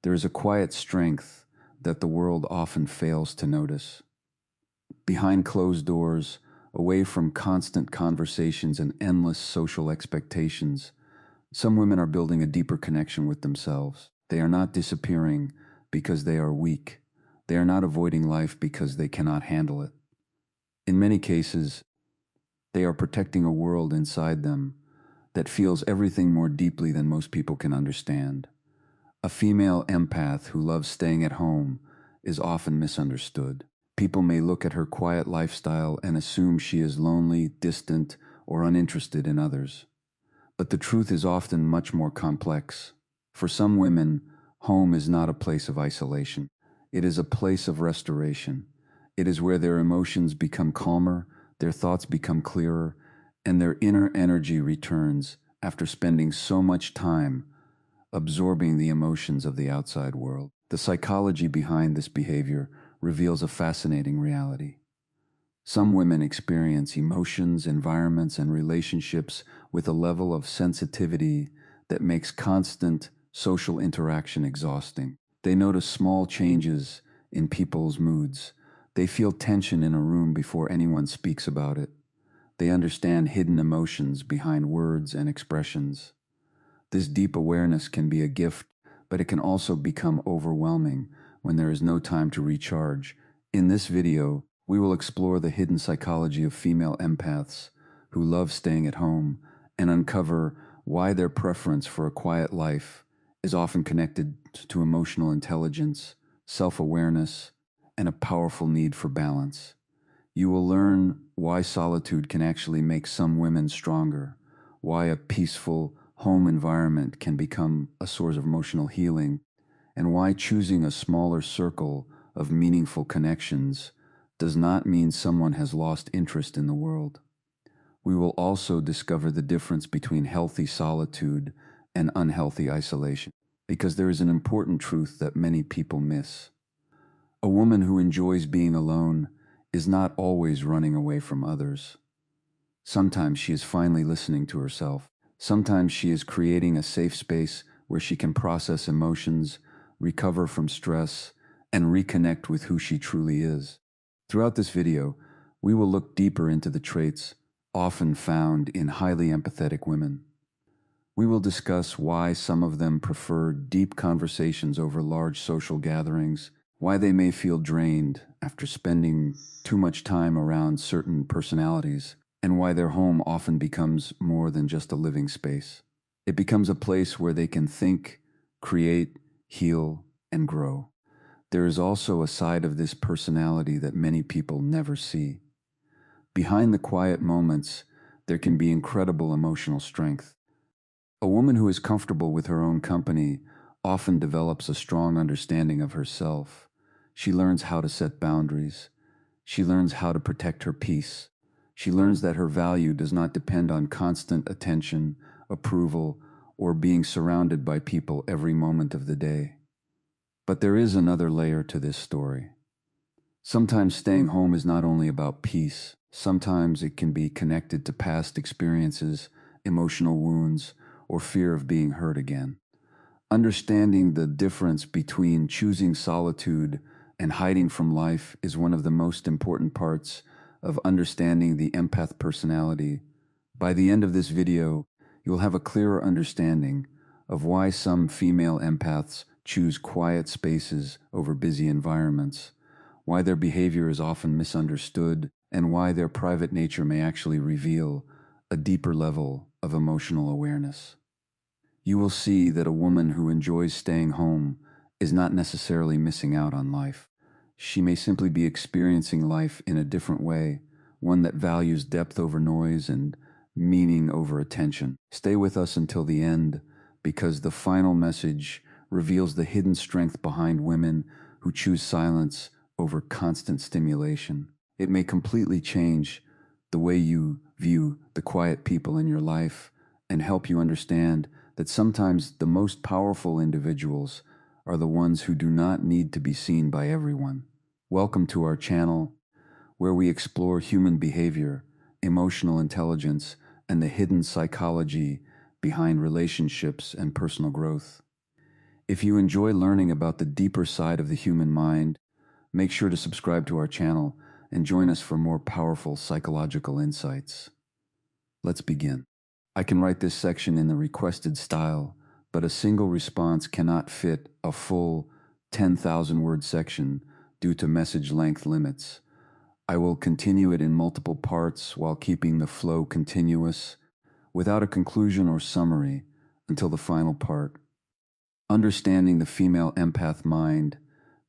There is a quiet strength that the world often fails to notice. Behind closed doors, away from constant conversations and endless social expectations, some women are building a deeper connection with themselves. They are not disappearing because they are weak. They are not avoiding life because they cannot handle it. In many cases, they are protecting a world inside them that feels everything more deeply than most people can understand. A female empath who loves staying at home is often misunderstood. People may look at her quiet lifestyle and assume she is lonely, distant, or uninterested in others. But the truth is often much more complex. For some women, home is not a place of isolation. It is a place of restoration. It is where their emotions become calmer, their thoughts become clearer, and their inner energy returns after spending so much time absorbing the emotions of the outside world. The psychology behind this behavior reveals a fascinating reality. Some women experience emotions, environments, and relationships with a level of sensitivity that makes constant social interaction exhausting. They notice small changes in people's moods. They feel tension in a room before anyone speaks about it. They understand hidden emotions behind words and expressions. This deep awareness can be a gift, but it can also become overwhelming when there is no time to recharge. In this video, we will explore the hidden psychology of female empaths who love staying at home and uncover why their preference for a quiet life is often connected to emotional intelligence, self-awareness, and a powerful need for balance. You will learn why solitude can actually make some women stronger, why a peaceful home environment can become a source of emotional healing, and why choosing a smaller circle of meaningful connections does not mean someone has lost interest in the world. We will also discover the difference between healthy solitude and unhealthy isolation, because there is an important truth that many people miss. A woman who enjoys being alone is not always running away from others. Sometimes she is finally listening to herself. Sometimes she is creating a safe space where she can process emotions, recover from stress, and reconnect with who she truly is. Throughout this video, we will look deeper into the traits often found in highly empathetic women. We will discuss why some of them prefer deep conversations over large social gatherings, why they may feel drained after spending too much time around certain personalities, and why their home often becomes more than just a living space. It becomes a place where they can think, create, heal, and grow. There is also a side of this personality that many people never see. Behind the quiet moments, there can be incredible emotional strength. A woman who is comfortable with her own company often develops a strong understanding of herself. She learns how to set boundaries. She learns how to protect her peace. She learns that her value does not depend on constant attention, approval, or being surrounded by people every moment of the day. But there is another layer to this story. Sometimes staying home is not only about peace. Sometimes it can be connected to past experiences, emotional wounds, or fear of being hurt again. Understanding the difference between choosing solitude and hiding from life is one of the most important parts of understanding the empath personality. By the end of this video, you'll have a clearer understanding of why some female empaths choose quiet spaces over busy environments, why their behavior is often misunderstood, and why their private nature may actually reveal a deeper level of emotional awareness. You will see that a woman who enjoys staying home is not necessarily missing out on life. She may simply be experiencing life in a different way, one that values depth over noise and meaning over attention. Stay with us until the end, because the final message reveals the hidden strength behind women who choose silence over constant stimulation. It may completely change the way you view the quiet people in your life and help you understand that sometimes the most powerful individuals are the ones who do not need to be seen by everyone. Welcome to our channel, where we explore human behavior, emotional intelligence, and the hidden psychology behind relationships and personal growth. If you enjoy learning about the deeper side of the human mind, make sure to subscribe to our channel and join us for more powerful psychological insights. Let's begin. I can write this section in the requested style, but a single response cannot fit a full 10,000 word section due to message length limits. I will continue it in multiple parts while keeping the flow continuous, without a conclusion or summary, until the final part. Understanding the female empath mind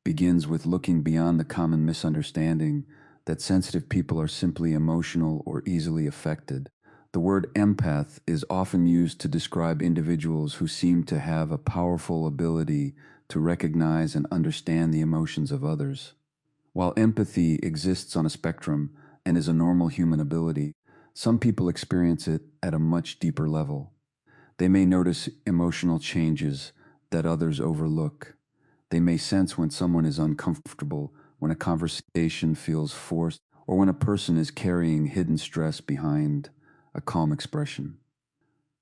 begins with looking beyond the common misunderstanding that sensitive people are simply emotional or easily affected. The word empath is often used to describe individuals who seem to have a powerful ability to recognize and understand the emotions of others. While empathy exists on a spectrum and is a normal human ability, some people experience it at a much deeper level. They may notice emotional changes that others overlook. They may sense when someone is uncomfortable, when a conversation feels forced, or when a person is carrying hidden stress behind a calm expression.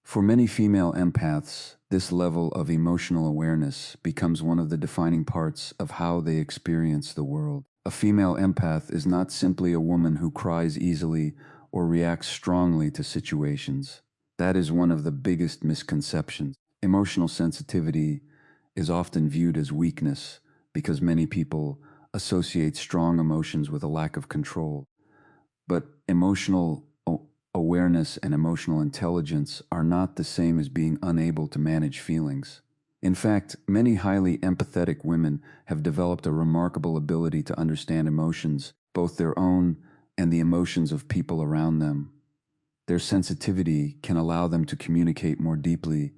For many female empaths, this level of emotional awareness becomes one of the defining parts of how they experience the world. A female empath is not simply a woman who cries easily or reacts strongly to situations. That is one of the biggest misconceptions. Emotional sensitivity is often viewed as weakness because many people associate strong emotions with a lack of control. But emotional awareness and emotional intelligence are not the same as being unable to manage feelings. In fact, many highly empathetic women have developed a remarkable ability to understand emotions, both their own and the emotions of people around them. Their sensitivity can allow them to communicate more deeply,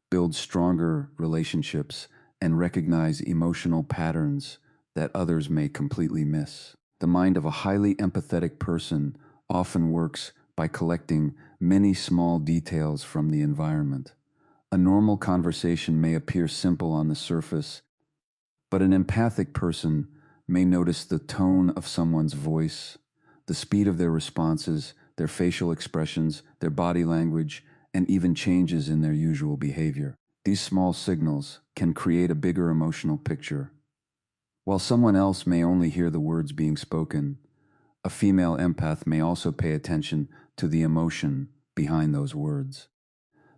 build stronger relationships, and recognize emotional patterns that others may completely miss. The mind of a highly empathetic person often works by collecting many small details from the environment. A normal conversation may appear simple on the surface, but an empathic person may notice the tone of someone's voice, the speed of their responses, their facial expressions, their body language, and even changes in their usual behavior. These small signals can create a bigger emotional picture. While someone else may only hear the words being spoken, a female empath may also pay attention to the emotion behind those words.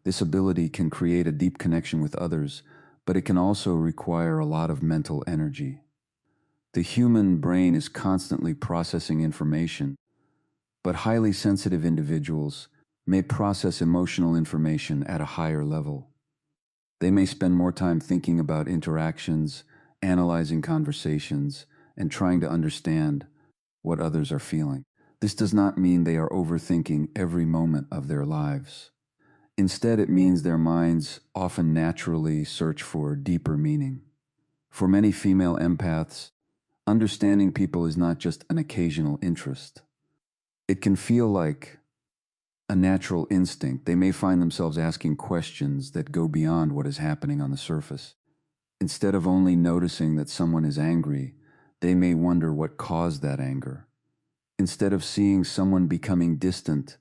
This ability can create a deep connection with others, but it can also require a lot of mental energy. The human brain is constantly processing information, but highly sensitive individuals may process emotional information at a higher level. They may spend more time thinking about interactions, analyzing conversations, and trying to understand what others are feeling. This does not mean they are overthinking every moment of their lives. Instead, it means their minds often naturally search for deeper meaning. For many female empaths, understanding people is not just an occasional interest. It can feel like a natural instinct. They may find themselves asking questions that go beyond what is happening on the surface. Instead of only noticing that someone is angry, they may wonder what caused that anger. Instead of seeing someone becoming distant,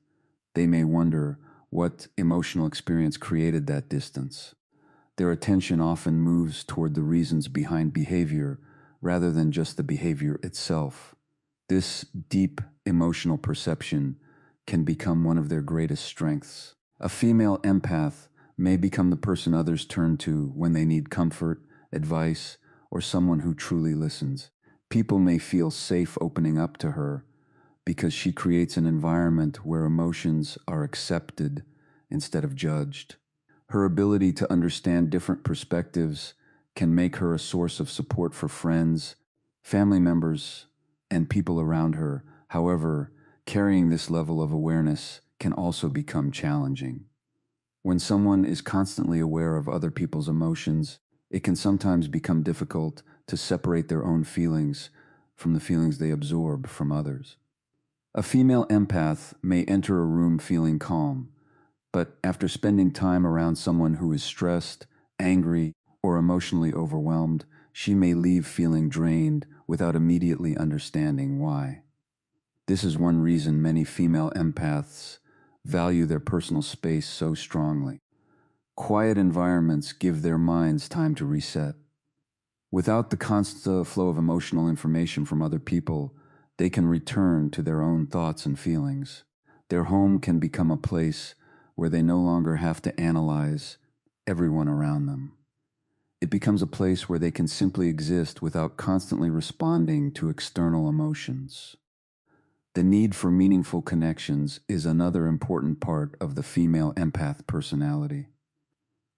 they may wonder what emotional experience created that distance. Their attention often moves toward the reasons behind behavior rather than just the behavior itself. This deep emotional perception can become one of their greatest strengths. A female empath may become the person others turn to when they need comfort, advice, or someone who truly listens. People may feel safe opening up to her because she creates an environment where emotions are accepted instead of judged. Her ability to understand different perspectives can make her a source of support for friends, family members, and people around her. However, carrying this level of awareness can also become challenging. When someone is constantly aware of other people's emotions, it can sometimes become difficult to separate their own feelings from the feelings they absorb from others. A female empath may enter a room feeling calm, but after spending time around someone who is stressed, angry, or emotionally overwhelmed, she may leave feeling drained without immediately understanding why. This is one reason many female empaths value their personal space so strongly. Quiet environments give their minds time to reset. Without the constant flow of emotional information from other people, they can return to their own thoughts and feelings. Their home can become a place where they no longer have to analyze everyone around them. It becomes a place where they can simply exist without constantly responding to external emotions. The need for meaningful connections is another important part of the female empath personality.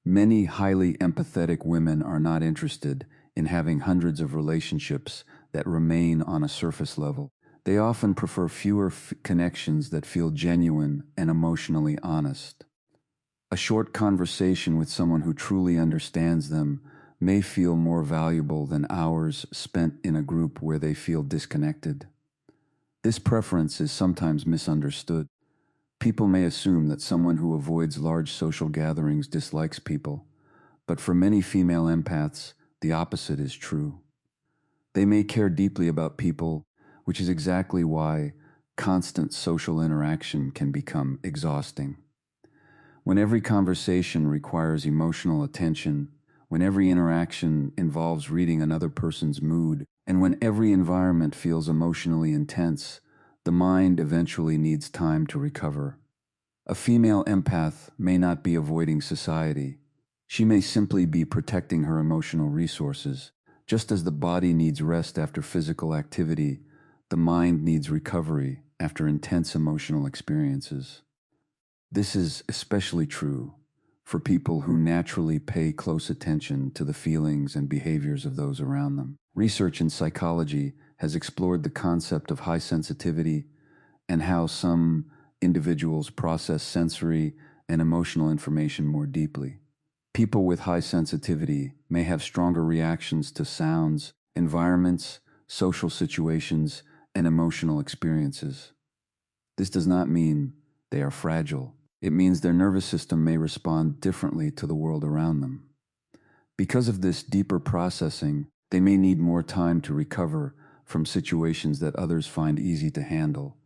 Many highly empathetic women are not interested in having hundreds of relationships that remain on a surface level. They often prefer fewer connections that feel genuine and emotionally honest. A short conversation with someone who truly understands them may feel more valuable than hours spent in a group where they feel disconnected. This preference is sometimes misunderstood. People may assume that someone who avoids large social gatherings dislikes people, but for many female empaths, the opposite is true. They may care deeply about people, which is exactly why constant social interaction can become exhausting. When every conversation requires emotional attention, when every interaction involves reading another person's mood, and when every environment feels emotionally intense, the mind eventually needs time to recover. A female empath may not be avoiding society. She may simply be protecting her emotional resources. Just as the body needs rest after physical activity, the mind needs recovery after intense emotional experiences. This is especially true for people who naturally pay close attention to the feelings and behaviors of those around them. Research in psychology has explored the concept of high sensitivity and how some individuals process sensory and emotional information more deeply. People with high sensitivity may have stronger reactions to sounds, environments, social situations, and emotional experiences. This does not mean they are fragile. It means their nervous system may respond differently to the world around them. Because of this deeper processing, they may need more time to recover from situations that others find easy to handle.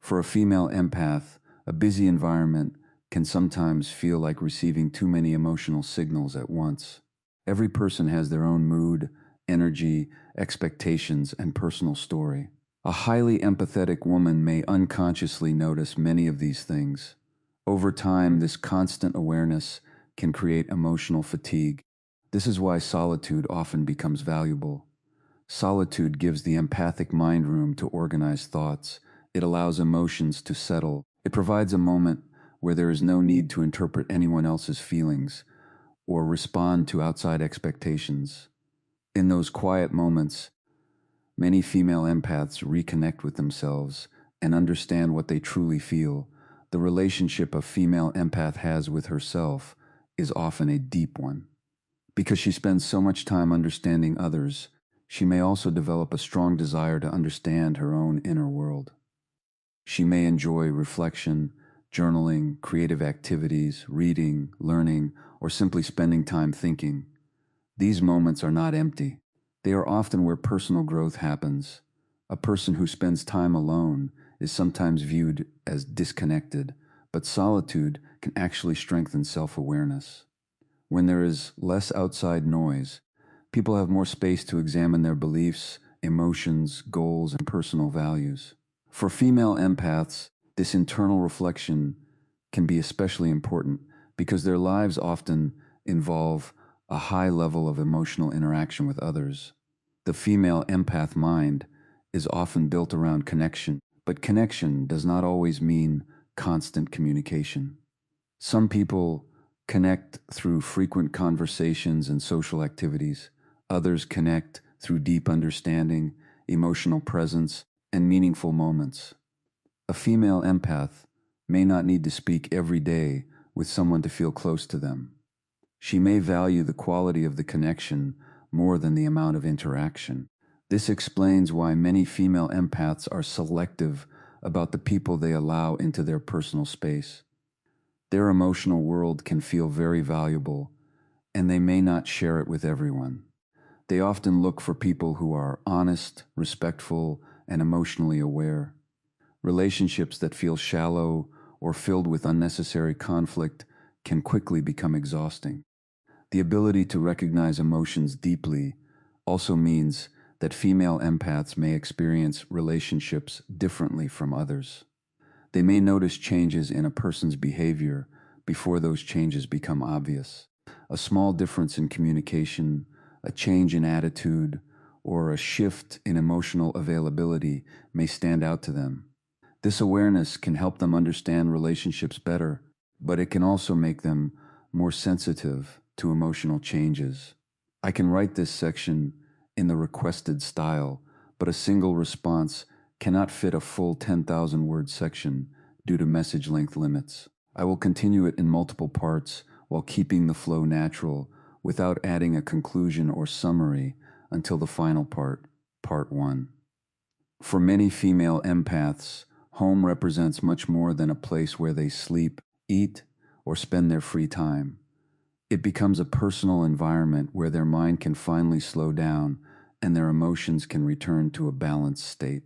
For a female empath, a busy environment can sometimes feel like receiving too many emotional signals at once. Every person has their own mood, energy, expectations, and personal story. A highly empathetic woman may unconsciously notice many of these things. Over time, this constant awareness can create emotional fatigue. This is why solitude often becomes valuable. Solitude gives the empathic mind room to organize thoughts. It allows emotions to settle. It provides a moment where there is no need to interpret anyone else's feelings or respond to outside expectations. In those quiet moments, many female empaths reconnect with themselves and understand what they truly feel. The relationship a female empath has with herself is often a deep one. Because she spends so much time understanding others, she may also develop a strong desire to understand her own inner world. She may enjoy reflection, journaling, creative activities, reading, learning, or simply spending time thinking. These moments are not empty. They are often where personal growth happens. A person who spends time alone is sometimes viewed as disconnected, but solitude can actually strengthen self-awareness. When there is less outside noise, people have more space to examine their beliefs, emotions, goals, and personal values. For female empaths, this internal reflection can be especially important because their lives often involve a high level of emotional interaction with others. The female empath mind is often built around connection, but connection does not always mean constant communication. Some people connect through frequent conversations and social activities. Others connect through deep understanding, emotional presence, and meaningful moments. A female empath may not need to speak every day with someone to feel close to them. She may value the quality of the connection more than the amount of interaction. This explains why many female empaths are selective about the people they allow into their personal space. Their emotional world can feel very valuable, and they may not share it with everyone. They often look for people who are honest, respectful, and emotionally aware. Relationships that feel shallow or filled with unnecessary conflict can quickly become exhausting. The ability to recognize emotions deeply also means that female empaths may experience relationships differently from others. They may notice changes in a person's behavior before those changes become obvious. A small difference in communication, a change in attitude, or a shift in emotional availability may stand out to them. This awareness can help them understand relationships better, but it can also make them more sensitive to emotional changes. I can write this section in the requested style, but a single response cannot fit a full 10,000 word section due to message length limits. I will continue it in multiple parts while keeping the flow natural without adding a conclusion or summary until the final part, part 1. For many female empaths, home represents much more than a place where they sleep, eat, or spend their free time. It becomes a personal environment where their mind can finally slow down and their emotions can return to a balanced state.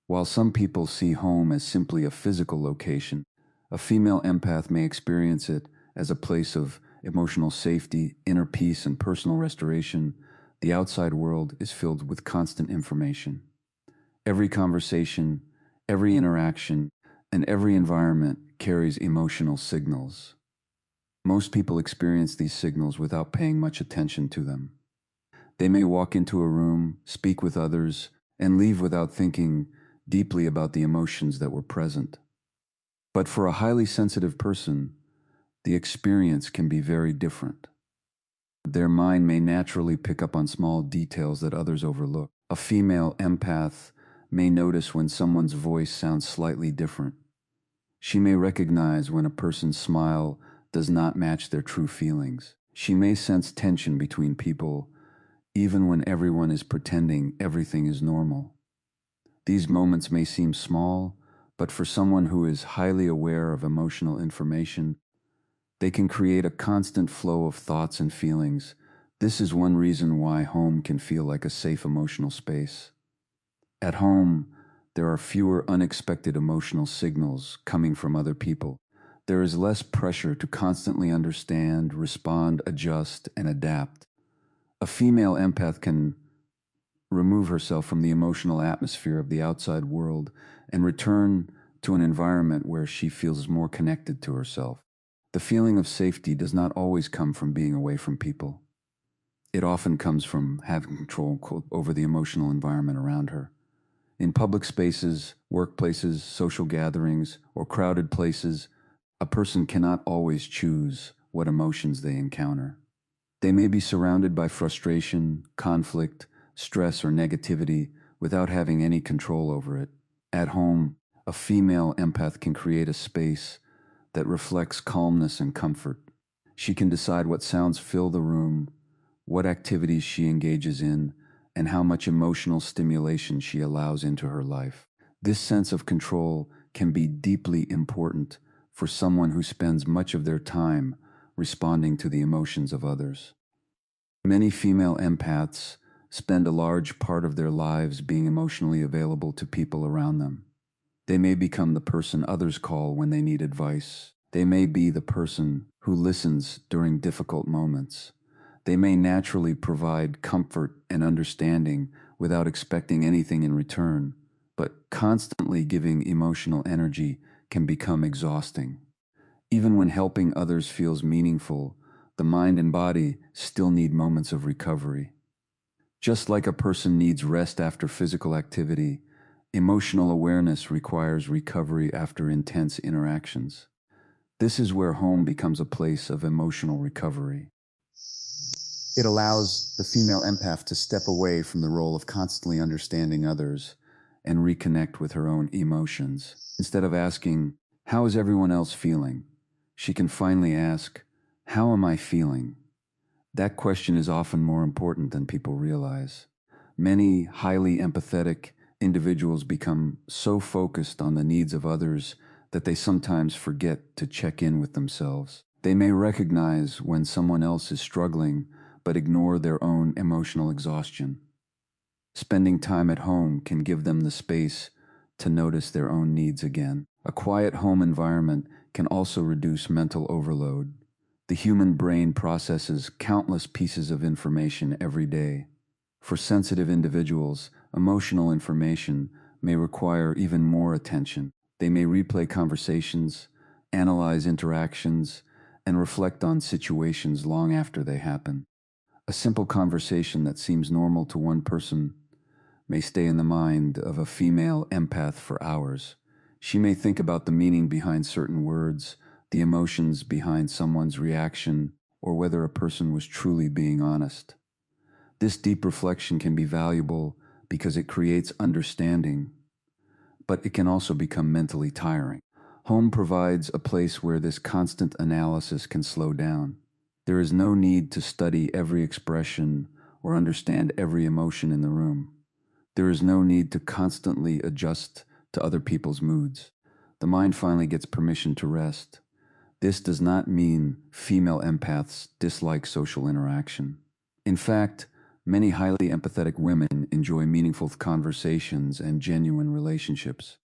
While some people see home as simply a physical location, a female empath may experience it as a place of emotional safety, inner peace, and personal restoration. The outside world is filled with constant information. Every conversation, every interaction, and every environment carries emotional signals. Most people experience these signals without paying much attention to them. They may walk into a room, speak with others, and leave without thinking deeply about the emotions that were present. But for a highly sensitive person, the experience can be very different. Their mind may naturally pick up on small details that others overlook. A female empath may notice when someone's voice sounds slightly different. She may recognize when a person's smile does not match their true feelings. She may sense tension between people, even when everyone is pretending everything is normal. These moments may seem small, but for someone who is highly aware of emotional information, they can create a constant flow of thoughts and feelings. This is one reason why home can feel like a safe emotional space. At home, there are fewer unexpected emotional signals coming from other people. There is less pressure to constantly understand, respond, adjust, and adapt. A female empath can remove herself from the emotional atmosphere of the outside world and return to an environment where she feels more connected to herself. The feeling of safety does not always come from being away from people. It often comes from having control over the emotional environment around her. In public spaces, workplaces, social gatherings, or crowded places, a person cannot always choose what emotions they encounter. They may be surrounded by frustration, conflict, stress, or negativity without having any control over it. At home, a female empath can create a space that reflects calmness and comfort. She can decide what sounds fill the room, what activities she engages in, and how much emotional stimulation she allows into her life. This sense of control can be deeply important for someone who spends much of their time responding to the emotions of others. Many female empaths spend a large part of their lives being emotionally available to people around them. They may become the person others call when they need advice. They may be the person who listens during difficult moments. They may naturally provide comfort and understanding without expecting anything in return, but constantly giving emotional energy can become exhausting. Even when helping others feels meaningful, the mind and body still need moments of recovery. Just like a person needs rest after physical activity, emotional awareness requires recovery after intense interactions. This is where home becomes a place of emotional recovery. It allows the female empath to step away from the role of constantly understanding others and reconnect with her own emotions. Instead of asking, "How is everyone else feeling?" she can finally ask, "How am I feeling?" That question is often more important than people realize. Many highly empathetic individuals become so focused on the needs of others that they sometimes forget to check in with themselves. They may recognize when someone else is struggling, but ignore their own emotional exhaustion. Spending time at home can give them the space to notice their own needs again. A quiet home environment can also reduce mental overload. The human brain processes countless pieces of information every day. For sensitive individuals, emotional information may require even more attention. They may replay conversations, analyze interactions, and reflect on situations long after they happen. A simple conversation that seems normal to one person may stay in the mind of a female empath for hours. She may think about the meaning behind certain words, the emotions behind someone's reaction, or whether a person was truly being honest. This deep reflection can be valuable because it creates understanding, but it can also become mentally tiring. Home provides a place where this constant analysis can slow down. There is no need to study every expression or understand every emotion in the room. There is no need to constantly adjust to other people's moods. The mind finally gets permission to rest. This does not mean female empaths dislike social interaction. In fact, many highly empathetic women enjoy meaningful conversations and genuine relationships.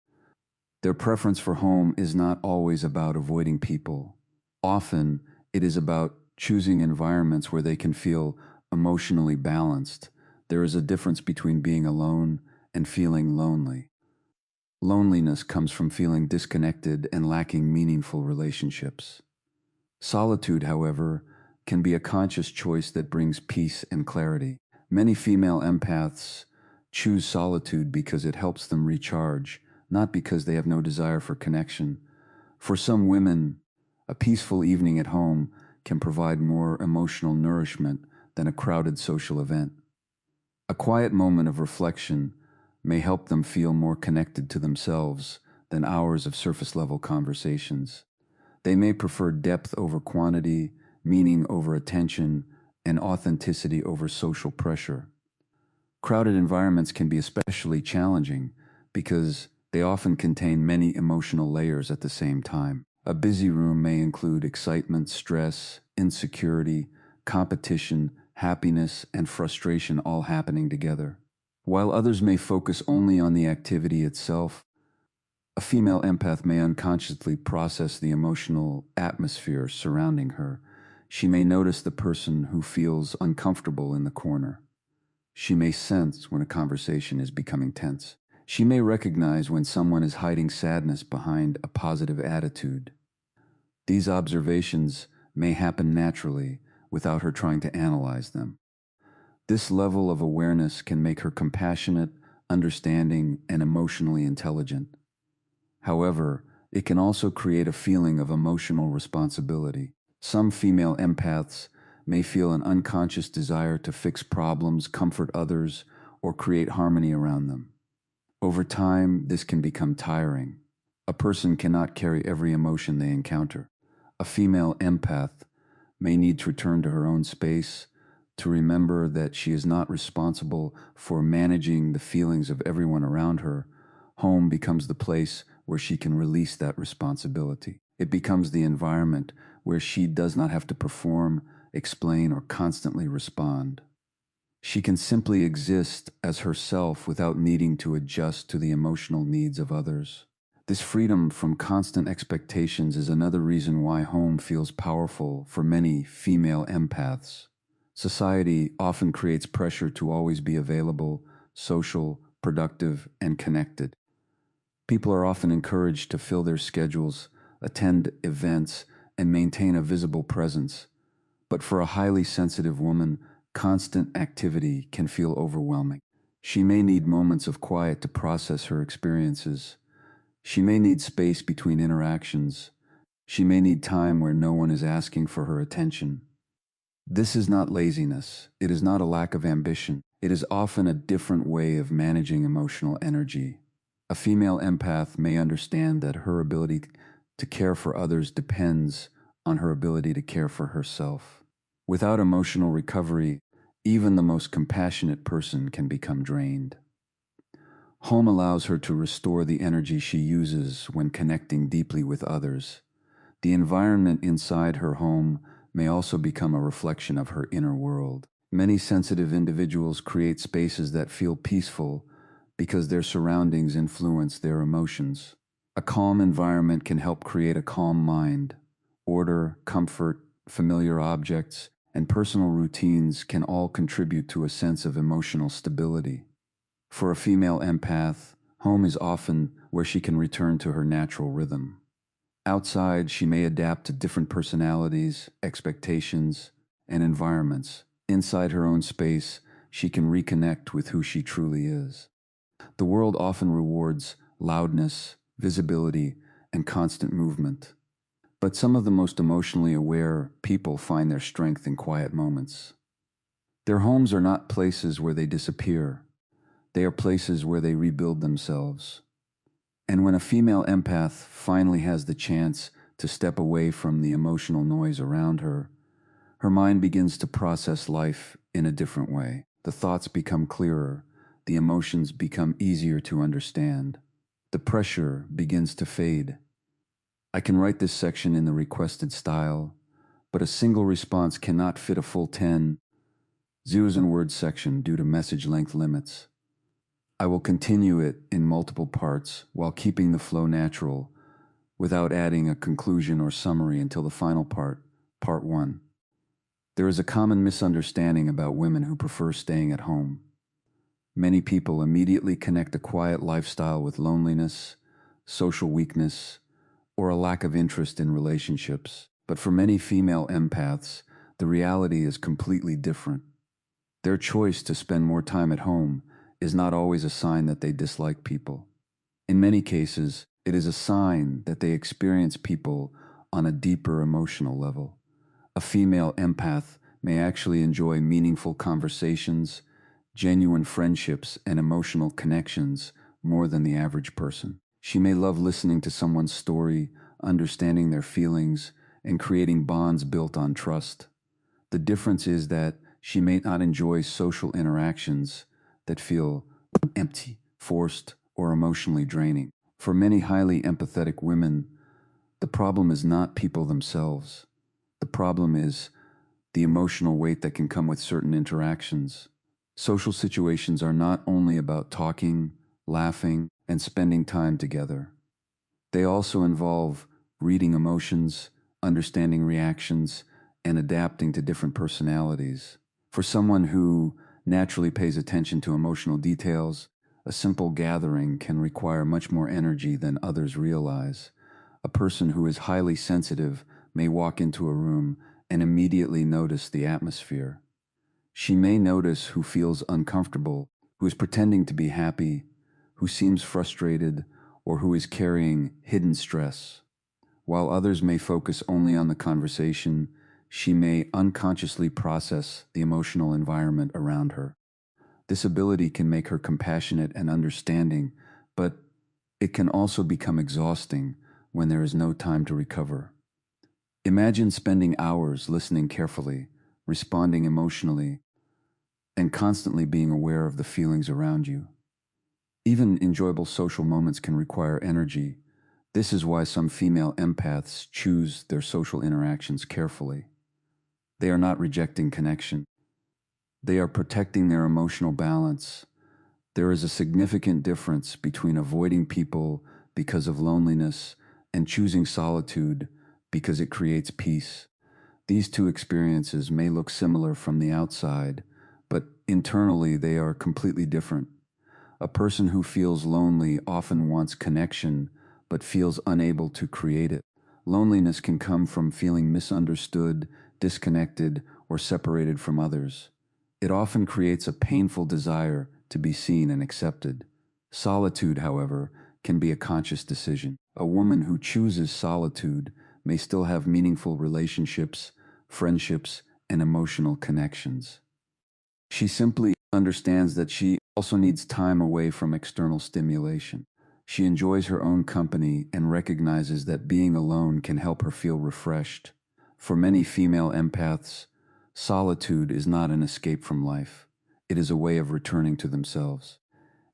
Their preference for home is not always about avoiding people. Often, it is about choosing environments where they can feel emotionally balanced. There is a difference between being alone and feeling lonely. Loneliness comes from feeling disconnected and lacking meaningful relationships. Solitude, however, can be a conscious choice that brings peace and clarity. Many female empaths choose solitude because it helps them recharge, not because they have no desire for connection. For some women, a peaceful evening at home can provide more emotional nourishment than a crowded social event. A quiet moment of reflection may help them feel more connected to themselves than hours of surface-level conversations. They may prefer depth over quantity, meaning over attention, and authenticity over social pressure. Crowded environments can be especially challenging because they often contain many emotional layers at the same time. A busy room may include excitement, stress, insecurity, competition, happiness, and frustration all happening together. While others may focus only on the activity itself, a female empath may unconsciously process the emotional atmosphere surrounding her. She may notice the person who feels uncomfortable in the corner. She may sense when a conversation is becoming tense. She may recognize when someone is hiding sadness behind a positive attitude. These observations may happen naturally without her trying to analyze them. This level of awareness can make her compassionate, understanding, and emotionally intelligent. However, it can also create a feeling of emotional responsibility. Some female empaths may feel an unconscious desire to fix problems, comfort others, or create harmony around them. Over time, this can become tiring. A person cannot carry every emotion they encounter. A female empath may need to return to her own space, to remember that she is not responsible for managing the feelings of everyone around her. Home becomes the place where she can release that responsibility. It becomes the environment where she does not have to perform, explain, or constantly respond. She can simply exist as herself without needing to adjust to the emotional needs of others. This freedom from constant expectations is another reason why home feels powerful for many female empaths. Society often creates pressure to always be available, social, productive, and connected. People are often encouraged to fill their schedules, attend events, and maintain a visible presence. But for a highly sensitive woman, constant activity can feel overwhelming. She may need moments of quiet to process her experiences. She may need space between interactions. She may need time where no one is asking for her attention. This is not laziness. It is not a lack of ambition. It is often a different way of managing emotional energy. A female empath may understand that her ability to care for others depends on her ability to care for herself. Without emotional recovery, even the most compassionate person can become drained. Home allows her to restore the energy she uses when connecting deeply with others. The environment inside her home may also become a reflection of her inner world. Many sensitive individuals create spaces that feel peaceful because their surroundings influence their emotions. A calm environment can help create a calm mind. Order, comfort, familiar objects, and personal routines can all contribute to a sense of emotional stability. For a female empath, home is often where she can return to her natural rhythm. Outside, she may adapt to different personalities, expectations, and environments. Inside her own space, she can reconnect with who she truly is. The world often rewards loudness, visibility, and constant movement. But some of the most emotionally aware people find their strength in quiet moments. Their homes are not places where they disappear. They are places where they rebuild themselves. And when a female empath finally has the chance to step away from the emotional noise around her, her mind begins to process life in a different way. The thoughts become clearer, the emotions become easier to understand. The pressure begins to fade. I can write this section in the requested style, but a single response cannot fit a full 10,000 word section due to message length limits. I will continue it in multiple parts while keeping the flow natural, without adding a conclusion or summary until the final part, part 1. There is a common misunderstanding about women who prefer staying at home. Many people immediately connect a quiet lifestyle with loneliness, social weakness, or a lack of interest in relationships. But for many female empaths, the reality is completely different. Their choice to spend more time at home is not always a sign that they dislike people. In many cases, it is a sign that they experience people on a deeper emotional level. A female empath may actually enjoy meaningful conversations, genuine friendships, and emotional connections more than the average person. She may love listening to someone's story, understanding their feelings, and creating bonds built on trust. The difference is that she may not enjoy social interactions that feel empty, forced, or emotionally draining. For many highly empathetic women, the problem is not people themselves. The problem is the emotional weight that can come with certain interactions. Social situations are not only about talking, laughing, and spending time together. They also involve reading emotions, understanding reactions, and adapting to different personalities. For someone who naturally pays attention to emotional details, a simple gathering can require much more energy than others realize. A person who is highly sensitive may walk into a room and immediately notice the atmosphere. She may notice who feels uncomfortable, who is pretending to be happy, who seems frustrated, or who is carrying hidden stress. While others may focus only on the conversation, she may unconsciously process the emotional environment around her. This ability can make her compassionate and understanding, but it can also become exhausting when there is no time to recover. Imagine spending hours listening carefully, responding emotionally, and constantly being aware of the feelings around you. Even enjoyable social moments can require energy. This is why some female empaths choose their social interactions carefully. They are not rejecting connection. They are protecting their emotional balance. There is a significant difference between avoiding people because of loneliness and choosing solitude because it creates peace. These two experiences may look similar from the outside, but internally they are completely different. A person who feels lonely often wants connection, but feels unable to create it. Loneliness can come from feeling misunderstood, disconnected, or separated from others. It often creates a painful desire to be seen and accepted. Solitude, however, can be a conscious decision. A woman who chooses solitude may still have meaningful relationships, friendships, and emotional connections. She simply understands that she also needs time away from external stimulation. She enjoys her own company and recognizes that being alone can help her feel refreshed. For many female empaths, solitude is not an escape from life. It is a way of returning to themselves.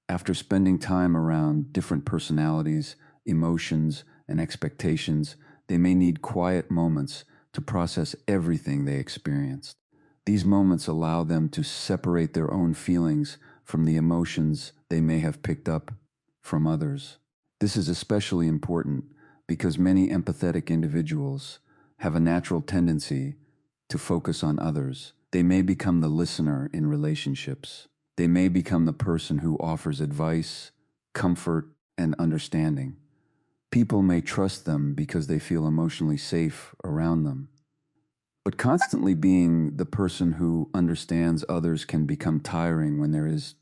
After spending time around different personalities, emotions, and expectations, they may need quiet moments to process everything they experienced. These moments allow them to separate their own feelings from the emotions they may have picked up from others. This is especially important because many empathetic individuals have a natural tendency to focus on others. They may become the listener in relationships. They may become the person who offers advice, comfort, and understanding. People may trust them because they feel emotionally safe around them. But constantly being the person who understands others can become tiring when there is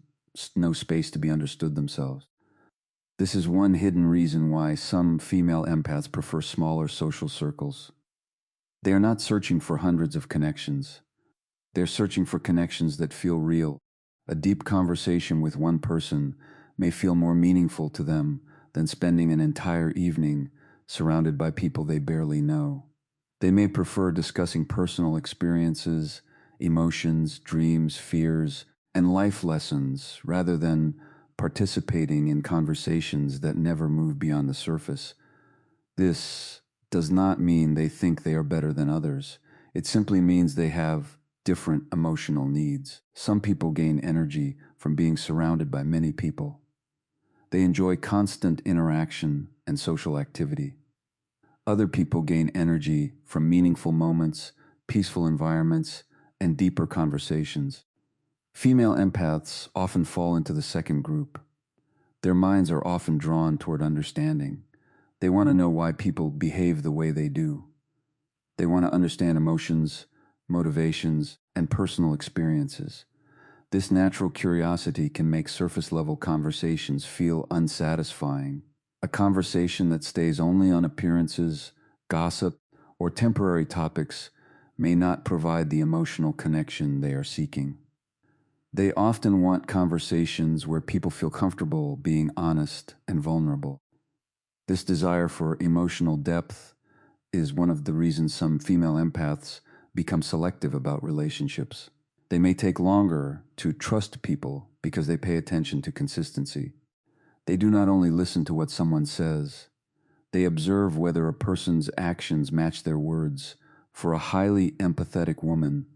no space to be understood themselves. This is one hidden reason why some female empaths prefer smaller social circles. They are not searching for hundreds of connections. They're searching for connections that feel real. A deep conversation with one person may feel more meaningful to them than spending an entire evening surrounded by people they barely know. They may prefer discussing personal experiences, emotions, dreams, fears, and life lessons rather than participating in conversations that never move beyond the surface. This does not mean they think they are better than others. It simply means they have different emotional needs. Some people gain energy from being surrounded by many people. They enjoy constant interaction and social activity. Other people gain energy from meaningful moments, peaceful environments, and deeper conversations. Female empaths often fall into the second group. Their minds are often drawn toward understanding. They want to know why people behave the way they do. They want to understand emotions, motivations, and personal experiences. This natural curiosity can make surface-level conversations feel unsatisfying. A conversation that stays only on appearances, gossip, or temporary topics may not provide the emotional connection they are seeking. They often want conversations where people feel comfortable being honest and vulnerable. This desire for emotional depth is one of the reasons some female empaths become selective about relationships. They may take longer to trust people because they pay attention to consistency. They do not only listen to what someone says, they observe whether a person's actions match their words. For a highly empathetic woman,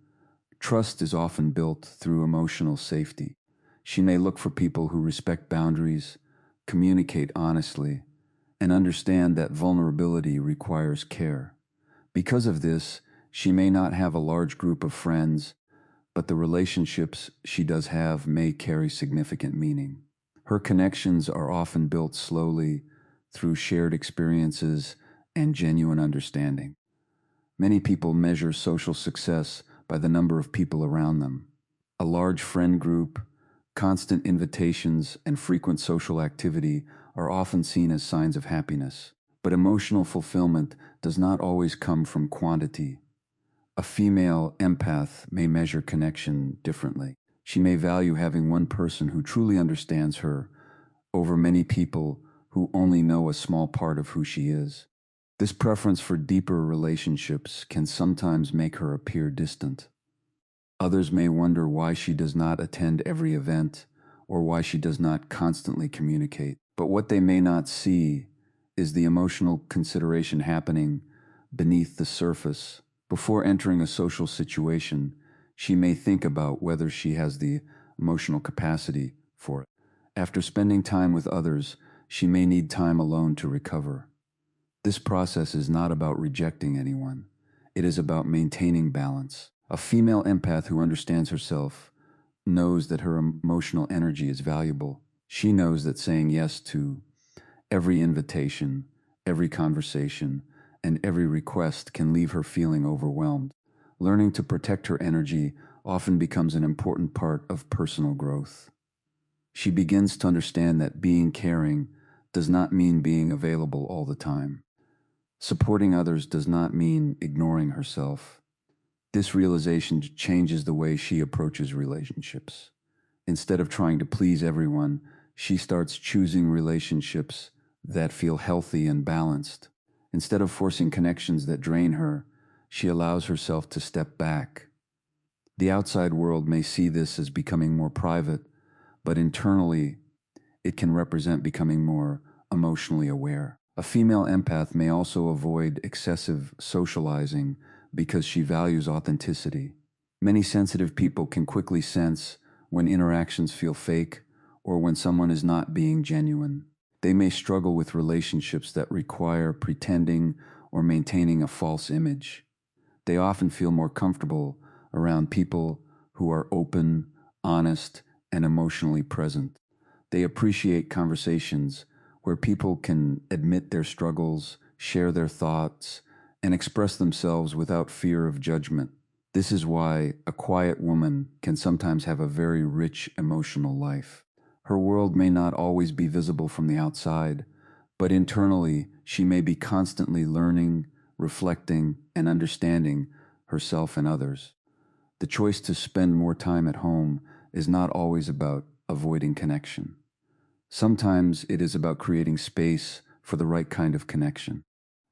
trust is often built through emotional safety. She may look for people who respect boundaries, communicate honestly, and understand that vulnerability requires care. Because of this, she may not have a large group of friends, but the relationships she does have may carry significant meaning. Her connections are often built slowly through shared experiences and genuine understanding. Many people measure social success by the number of people around them. A large friend group, constant invitations, and frequent social activity are often seen as signs of happiness. But emotional fulfillment does not always come from quantity. A female empath may measure connection differently. She may value having one person who truly understands her over many people who only know a small part of who she is. This preference for deeper relationships can sometimes make her appear distant. Others may wonder why she does not attend every event or why she does not constantly communicate. But what they may not see is the emotional consideration happening beneath the surface. Before entering a social situation, she may think about whether she has the emotional capacity for it. After spending time with others, she may need time alone to recover. This process is not about rejecting anyone. It is about maintaining balance. A female empath who understands herself knows that her emotional energy is valuable. She knows that saying yes to every invitation, every conversation, and every request can leave her feeling overwhelmed. Learning to protect her energy often becomes an important part of personal growth. She begins to understand that being caring does not mean being available all the time. Supporting others does not mean ignoring herself. This realization changes the way she approaches relationships. Instead of trying to please everyone, she starts choosing relationships that feel healthy and balanced. Instead of forcing connections that drain her, she allows herself to step back. The outside world may see this as becoming more private, but internally, it can represent becoming more emotionally aware. A female empath may also avoid excessive socializing because she values authenticity. Many sensitive people can quickly sense when interactions feel fake or when someone is not being genuine. They may struggle with relationships that require pretending or maintaining a false image. They often feel more comfortable around people who are open, honest, and emotionally present. They appreciate conversations where people can admit their struggles, share their thoughts, and express themselves without fear of judgment. This is why a quiet woman can sometimes have a very rich emotional life. Her world may not always be visible from the outside, but internally she may be constantly learning, reflecting, and understanding herself and others. The choice to spend more time at home is not always about avoiding connection. Sometimes it is about creating space for the right kind of connection.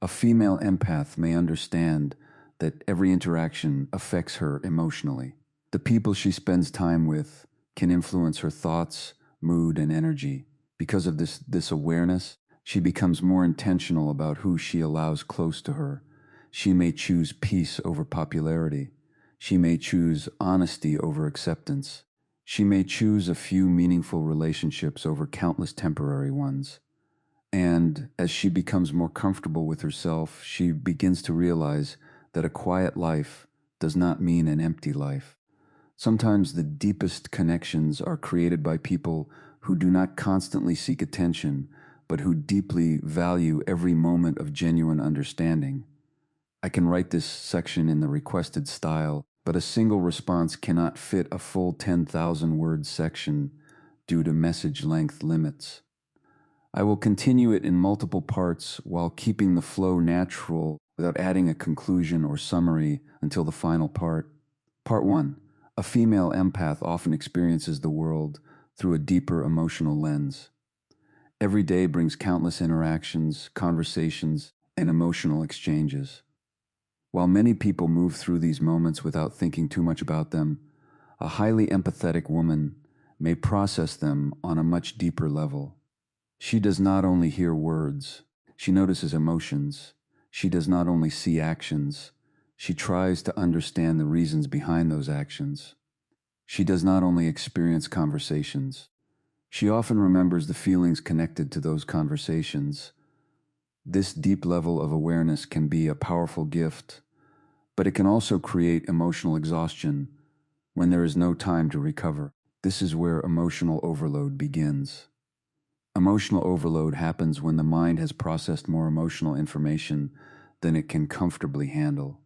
A female empath may understand that every interaction affects her emotionally. The people she spends time with can influence her thoughts, mood, and energy. Because of this awareness, she becomes more intentional about who she allows close to her. She may choose peace over popularity. She may choose honesty over acceptance. She may choose a few meaningful relationships over countless temporary ones. And as she becomes more comfortable with herself, she begins to realize that a quiet life does not mean an empty life. Sometimes the deepest connections are created by people who do not constantly seek attention, but who deeply value every moment of genuine understanding. I can write this section in the requested style, but a single response cannot fit a full 10,000 word section due to message length limits. I will continue it in multiple parts while keeping the flow natural without adding a conclusion or summary until the final part. Part 1. A female empath often experiences the world through a deeper emotional lens. Every day brings countless interactions, conversations, and emotional exchanges. While many people move through these moments without thinking too much about them, a highly empathetic woman may process them on a much deeper level. She does not only hear words, she notices emotions. She does not only see actions, she tries to understand the reasons behind those actions. She does not only experience conversations, she often remembers the feelings connected to those conversations. This deep level of awareness can be a powerful gift, but it can also create emotional exhaustion when there is no time to recover. This is where emotional overload begins. Emotional overload happens when the mind has processed more emotional information than it can comfortably handle.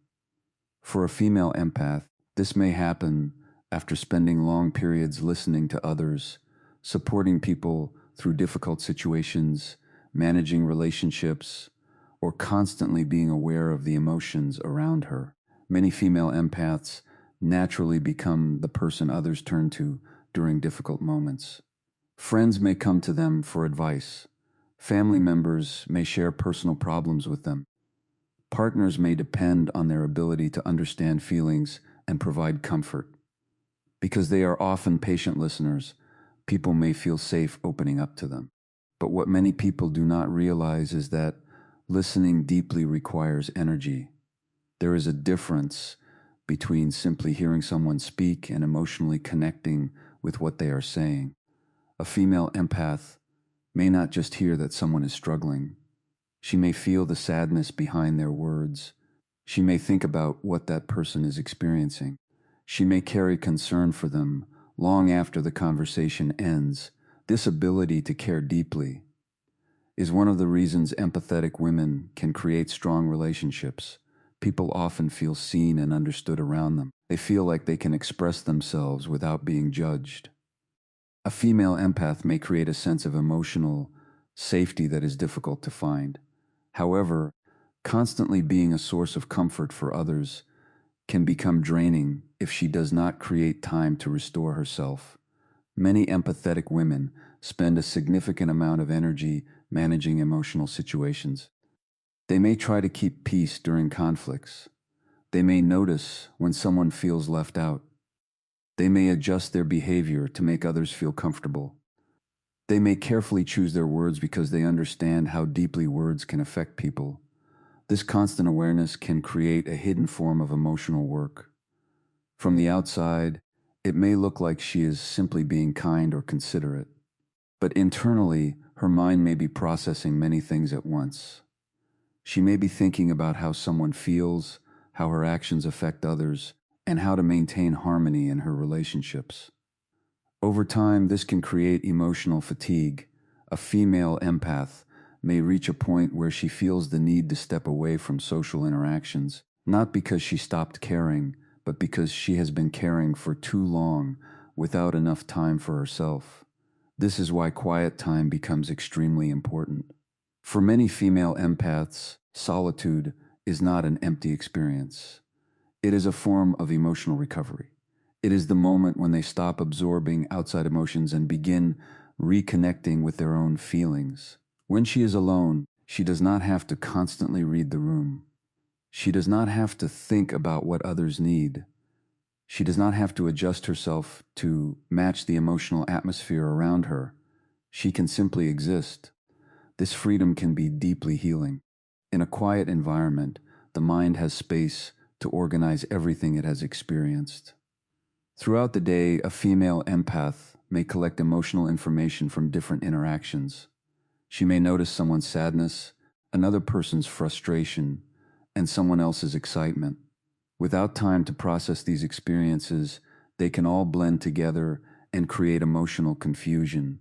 For a female empath, this may happen after spending long periods listening to others, supporting people through difficult situations, managing relationships, or constantly being aware of the emotions around her. Many female empaths naturally become the person others turn to during difficult moments. Friends may come to them for advice. Family members may share personal problems with them. Partners may depend on their ability to understand feelings and provide comfort. Because they are often patient listeners, people may feel safe opening up to them. But what many people do not realize is that listening deeply requires energy. There is a difference between simply hearing someone speak and emotionally connecting with what they are saying. A female empath may not just hear that someone is struggling. She may feel the sadness behind their words. She may think about what that person is experiencing. She may carry concern for them long after the conversation ends. This ability to care deeply is one of the reasons empathetic women can create strong relationships. People often feel seen and understood around them. They feel like they can express themselves without being judged. A female empath may create a sense of emotional safety that is difficult to find. However, constantly being a source of comfort for others can become draining if she does not create time to restore herself. Many empathetic women spend a significant amount of energy managing emotional situations. They may try to keep peace during conflicts. They may notice when someone feels left out. They may adjust their behavior to make others feel comfortable. They may carefully choose their words because they understand how deeply words can affect people. This constant awareness can create a hidden form of emotional work. From the outside, it may look like she is simply being kind or considerate, but internally, Her mind may be processing many things at once. She may be thinking about how someone feels, how her actions affect others, and how to maintain harmony in her relationships. Over time, this can create emotional fatigue. A female empath may reach a point where she feels the need to step away from social interactions, not because she stopped caring, but because she has been caring for too long without enough time for herself. This is why quiet time becomes extremely important. For many female empaths, solitude is not an empty experience. It is a form of emotional recovery. It is the moment when they stop absorbing outside emotions and begin reconnecting with their own feelings. When she is alone, she does not have to constantly read the room. She does not have to think about what others need. She does not have to adjust herself to match the emotional atmosphere around her. She can simply exist. This freedom can be deeply healing. In a quiet environment, the mind has space to organize everything it has experienced. Throughout the day, a female empath may collect emotional information from different interactions. She may notice someone's sadness, another person's frustration, and someone else's excitement. Without time to process these experiences, they can all blend together and create emotional confusion.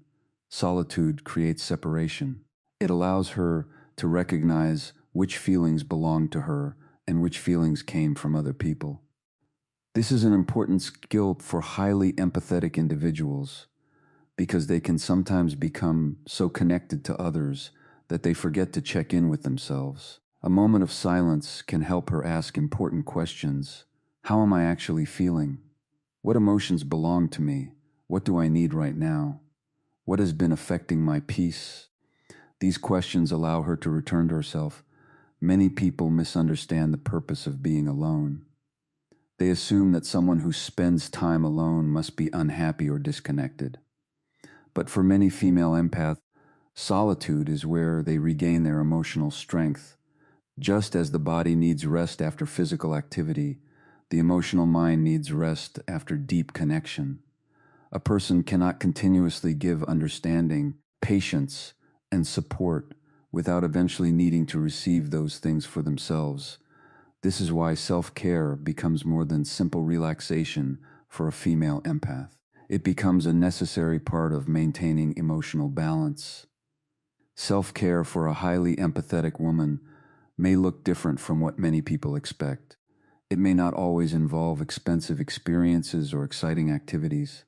Solitude creates separation. It allows her to recognize which feelings belong to her and which feelings came from other people. This is an important skill for highly empathetic individuals because they can sometimes become so connected to others that they forget to check in with themselves. A moment of silence can help her ask important questions. How am I actually feeling? What emotions belong to me? What do I need right now? What has been affecting my peace? These questions allow her to return to herself. Many people misunderstand the purpose of being alone. They assume that someone who spends time alone must be unhappy or disconnected. But for many female empaths, solitude is where they regain their emotional strength. Just as the body needs rest after physical activity, the emotional mind needs rest after deep connection. A person cannot continuously give understanding, patience, and support without eventually needing to receive those things for themselves. This is why self-care becomes more than simple relaxation for a female empath. It becomes a necessary part of maintaining emotional balance. Self-care for a highly empathetic woman may look different from what many people expect. It may not always involve expensive experiences or exciting activities.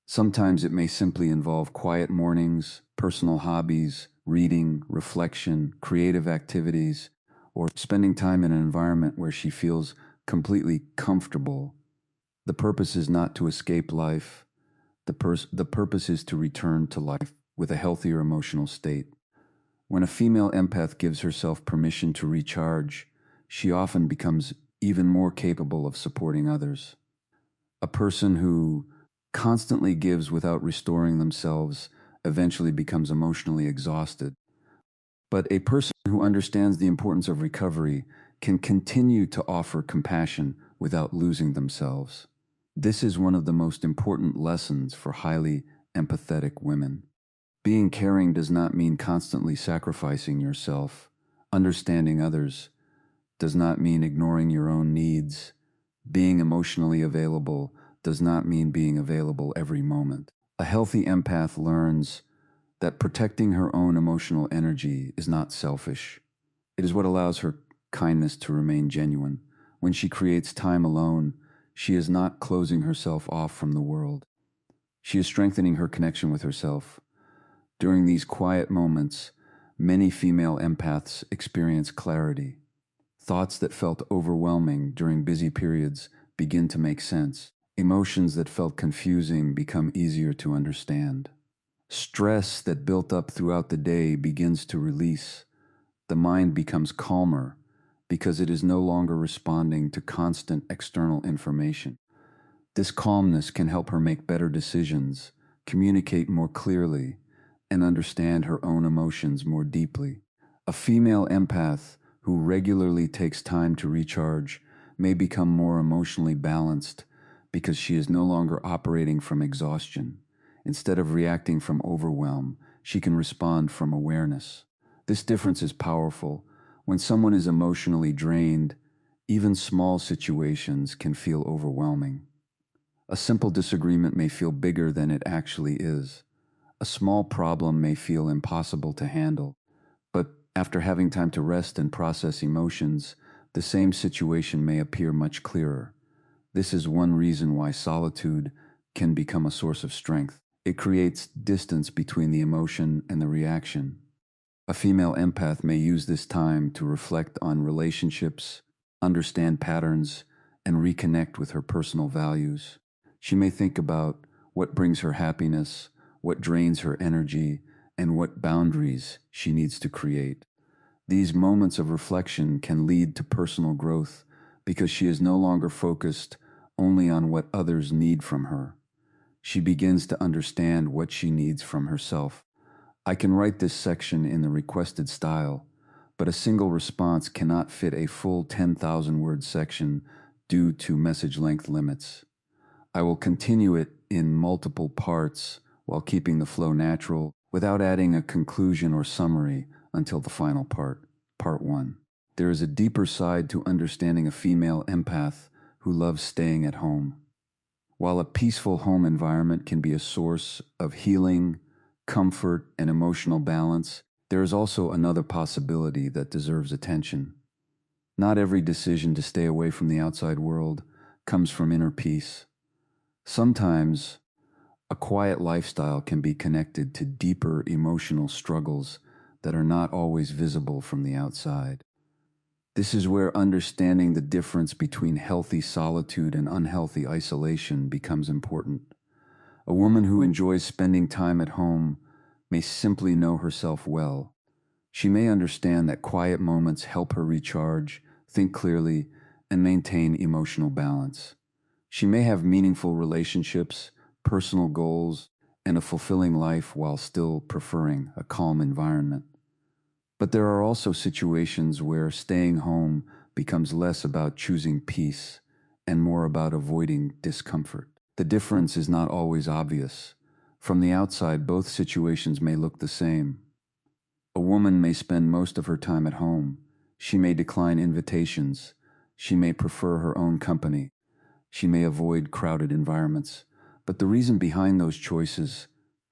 Sometimes it may simply involve quiet mornings, personal hobbies, reading, reflection, creative activities, or spending time in an environment where she feels completely comfortable. The purpose is not to escape life. The purpose is to return to life with a healthier emotional state. When a female empath gives herself permission to recharge, she often becomes even more capable of supporting others. A person who constantly gives without restoring themselves eventually becomes emotionally exhausted. But a person who understands the importance of recovery can continue to offer compassion without losing themselves. This is one of the most important lessons for highly empathetic women. Being caring does not mean constantly sacrificing yourself. Understanding others does not mean ignoring your own needs. Being emotionally available does not mean being available every moment. A healthy empath learns that protecting her own emotional energy is not selfish. It is what allows her kindness to remain genuine. When she creates time alone, she is not closing herself off from the world. She is strengthening her connection with herself. During these quiet moments, many female empaths experience clarity. Thoughts that felt overwhelming during busy periods begin to make sense. Emotions that felt confusing become easier to understand. Stress that built up throughout the day begins to release. The mind becomes calmer because it is no longer responding to constant external information. This calmness can help her make better decisions, communicate more clearly, and understand her own emotions more deeply. A female empath who regularly takes time to recharge may become more emotionally balanced because she is no longer operating from exhaustion. Instead of reacting from overwhelm, she can respond from awareness. This difference is powerful. When someone is emotionally drained, even small situations can feel overwhelming. A simple disagreement may feel bigger than it actually is. A small problem may feel impossible to handle. But after having time to rest and process emotions, the same situation may appear much clearer. This is one reason why solitude can become a source of strength. It creates distance between the emotion and the reaction. A female empath may use this time to reflect on relationships, understand patterns, and reconnect with her personal values. She may think about what brings her happiness, what drains her energy, and what boundaries she needs to create. These moments of reflection can lead to personal growth because she is no longer focused only on what others need from her. She begins to understand what she needs from herself. I can write this section in the requested style, but a single response cannot fit a full 10,000 word section due to message length limits. I will continue it in multiple parts while keeping the flow natural without adding a conclusion or summary until the final part, part 1. There is a deeper side to understanding a female empath who loves staying at home. While a peaceful home environment can be a source of healing, comfort, and emotional balance, there is also another possibility that deserves attention. Not every decision to stay away from the outside world comes from inner peace. Sometimes, a quiet lifestyle can be connected to deeper emotional struggles that are not always visible from the outside. This is where understanding the difference between healthy solitude and unhealthy isolation becomes important. A woman who enjoys spending time at home may simply know herself well. She may understand that quiet moments help her recharge, think clearly, and maintain emotional balance. She may have meaningful relationships, personal goals, and a fulfilling life while still preferring a calm environment. But there are also situations where staying home becomes less about choosing peace and more about avoiding discomfort. The difference is not always obvious. From the outside, both situations may look the same. A woman may spend most of her time at home. She may decline invitations. She may prefer her own company. She may avoid crowded environments. But the reason behind those choices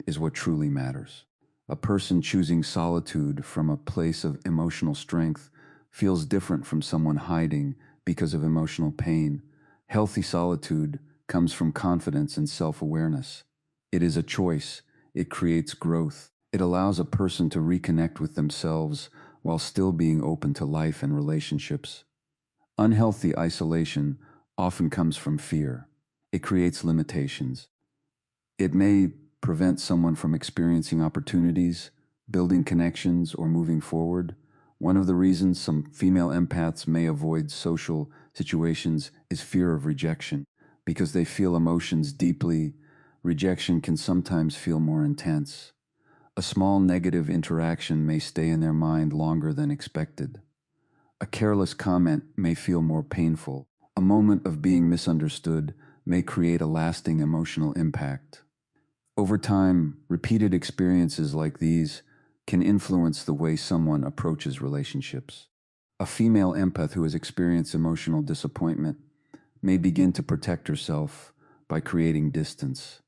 is what truly matters. A person choosing solitude from a place of emotional strength feels different from someone hiding because of emotional pain. Healthy solitude comes from confidence and self-awareness. It is a choice. It creates growth. It allows a person to reconnect with themselves while still being open to life and relationships. Unhealthy isolation often comes from fear. It creates limitations. It may prevent someone from experiencing opportunities, building connections, or moving forward. One of the reasons some female empaths may avoid social situations is fear of rejection. Because they feel emotions deeply, rejection can sometimes feel more intense. A small negative interaction may stay in their mind longer than expected. A careless comment may feel more painful. A moment of being misunderstood may create a lasting emotional impact. Over time, repeated experiences like these can influence the way someone approaches relationships. A female empath who has experienced emotional disappointment may begin to protect herself by creating distance.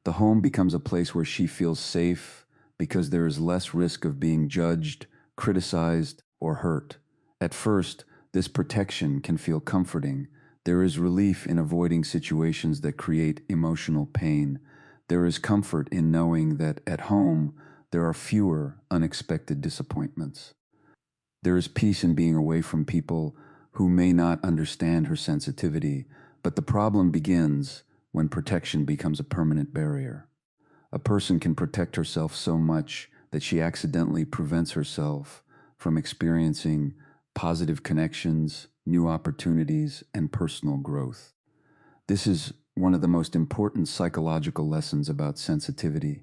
The home becomes a place where she feels safe because there is less risk of being judged, criticized, or hurt. At first, this protection can feel comforting. There is relief in avoiding situations that create emotional pain. There is comfort in knowing that at home, there are fewer unexpected disappointments. There is peace in being away from people who may not understand her sensitivity, but the problem begins when protection becomes a permanent barrier. A person can protect herself so much that she accidentally prevents herself from experiencing positive connections, new opportunities, and personal growth. This is one of the most important psychological lessons about sensitivity.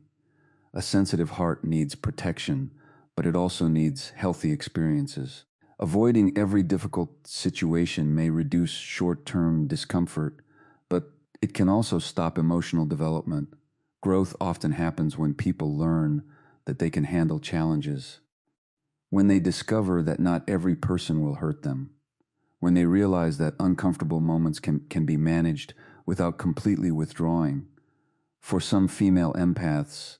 A sensitive heart needs protection, but it also needs healthy experiences. Avoiding every difficult situation may reduce short-term discomfort, but it can also stop emotional development. Growth often happens when people learn that they can handle challenges, when they discover that not every person will hurt them, when they realize that uncomfortable moments can be managed without completely withdrawing. For some female empaths,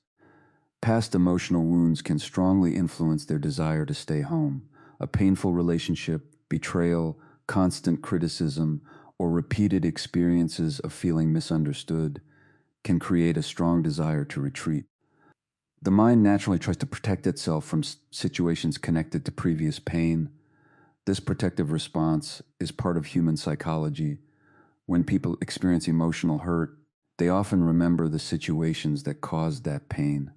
past emotional wounds can strongly influence their desire to stay home. A painful relationship, betrayal, constant criticism, or repeated experiences of feeling misunderstood can create a strong desire to retreat. The mind naturally tries to protect itself from situations connected to previous pain. This protective response is part of human psychology. When people experience emotional hurt, they often remember the situations that caused that pain.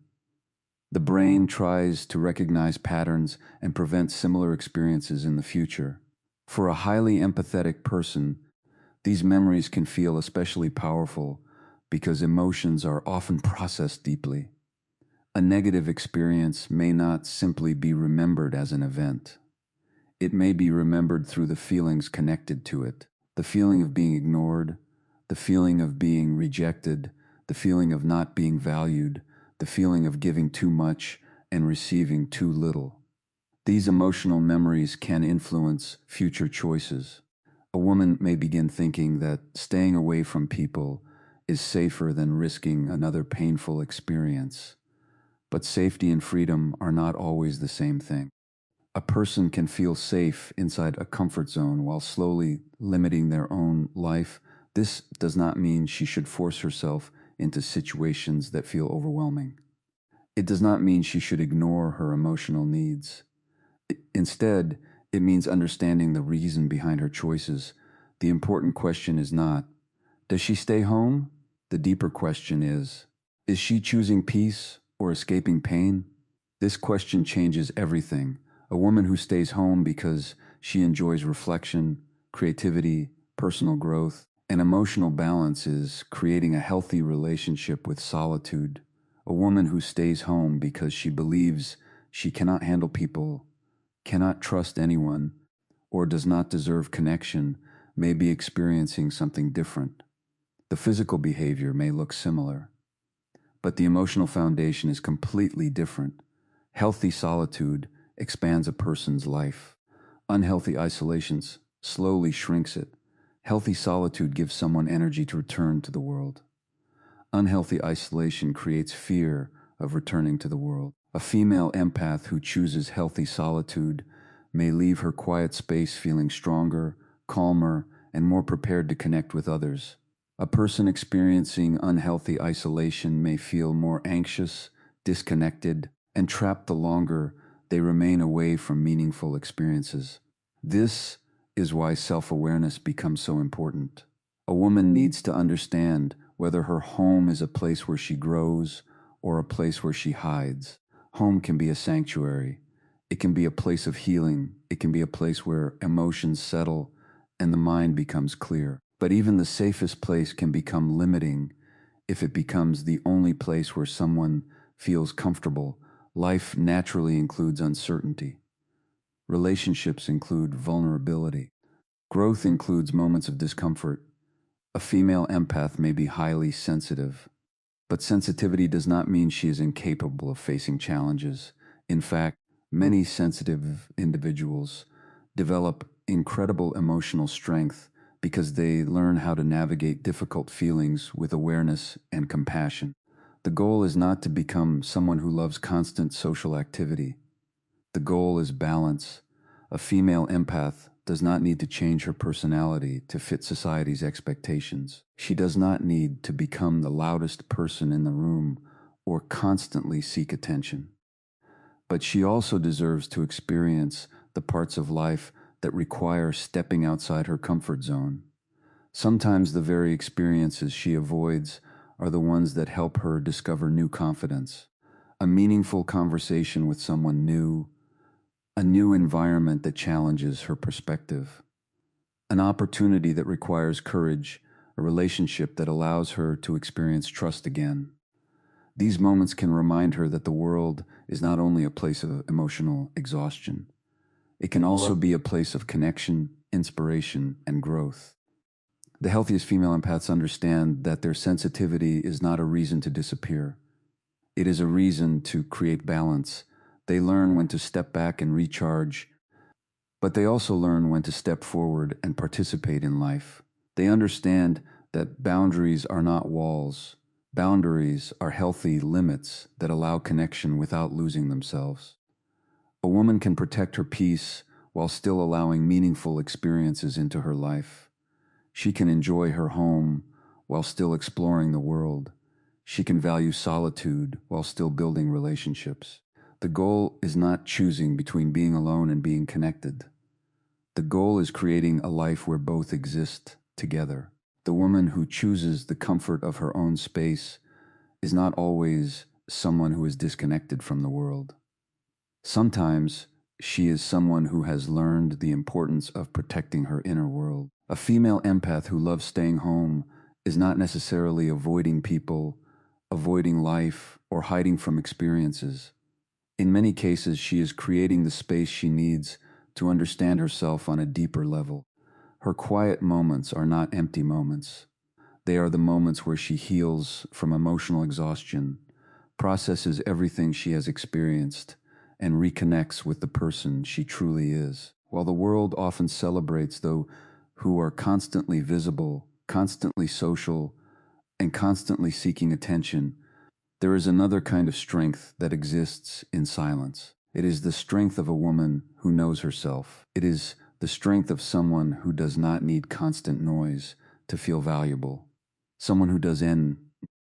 The brain tries to recognize patterns and prevent similar experiences in the future. For a highly empathetic person, these memories can feel especially powerful because emotions are often processed deeply. A negative experience may not simply be remembered as an event. It may be remembered through the feelings connected to it. The feeling of being ignored, the feeling of being rejected, the feeling of not being valued, the feeling of giving too much and receiving too little. These emotional memories can influence future choices. A woman may begin thinking that staying away from people is safer than risking another painful experience. But safety and freedom are not always the same thing. A person can feel safe inside a comfort zone while slowly limiting their own life. This does not mean she should force herself into situations that feel overwhelming. It does not mean she should ignore her emotional needs. Instead, it means understanding the reason behind her choices. The important question is not, does she stay home? The deeper question is she choosing peace or escaping pain? This question changes everything. A woman who stays home because she enjoys reflection, creativity, personal growth, and emotional balance is creating a healthy relationship with solitude. A woman who stays home because she believes she cannot handle people, cannot trust anyone, or does not deserve connection may be experiencing something different. The physical behavior may look similar, but the emotional foundation is completely different. Healthy solitude expands a person's life. Unhealthy isolations slowly shrinks it. Healthy solitude gives someone energy to return to the world. Unhealthy isolation creates fear of returning to the world. A female empath who chooses healthy solitude may leave her quiet space feeling stronger, calmer, and more prepared to connect with others. A person experiencing unhealthy isolation may feel more anxious, disconnected, and trapped the longer they remain away from meaningful experiences. This is why self-awareness becomes so important. A woman needs to understand whether her home is a place where she grows or a place where she hides. Home can be a sanctuary. It can be a place of healing. It can be a place where emotions settle and the mind becomes clear. But even the safest place can become limiting if it becomes the only place where someone feels comfortable. Life naturally includes uncertainty. Relationships include vulnerability. Growth includes moments of discomfort. A female empath may be highly sensitive, but sensitivity does not mean she is incapable of facing challenges. In fact, many sensitive individuals develop incredible emotional strength because they learn how to navigate difficult feelings with awareness and compassion. The goal is not to become someone who loves constant social activity. The goal is balance. A female empath does not need to change her personality to fit society's expectations. She does not need to become the loudest person in the room or constantly seek attention. But she also deserves to experience the parts of life that require stepping outside her comfort zone. Sometimes the very experiences she avoids are the ones that help her discover new confidence. A meaningful conversation with someone new, a new environment that challenges her perspective, an opportunity that requires courage, a relationship that allows her to experience trust again. These moments can remind her that the world is not only a place of emotional exhaustion, it can also be a place of connection, inspiration, and growth. The healthiest female empaths understand that their sensitivity is not a reason to disappear. It is a reason to create balance. They learn when to step back and recharge, but they also learn when to step forward and participate in life. They understand that boundaries are not walls. Boundaries are healthy limits that allow connection without losing themselves. A woman can protect her peace while still allowing meaningful experiences into her life. She can enjoy her home while still exploring the world. She can value solitude while still building relationships. The goal is not choosing between being alone and being connected. The goal is creating a life where both exist together. The woman who chooses the comfort of her own space is not always someone who is disconnected from the world. Sometimes she is someone who has learned the importance of protecting her inner world. A female empath who loves staying home is not necessarily avoiding people, avoiding life, or hiding from experiences. In many cases, she is creating the space she needs to understand herself on a deeper level. Her quiet moments are not empty moments. They are the moments where she heals from emotional exhaustion, processes everything she has experienced, and reconnects with the person she truly is. While the world often celebrates those who are constantly visible, constantly social, and constantly seeking attention, there is another kind of strength that exists in silence. It is the strength of a woman who knows herself. It is the strength of someone who does not need constant noise to feel valuable. Someone who does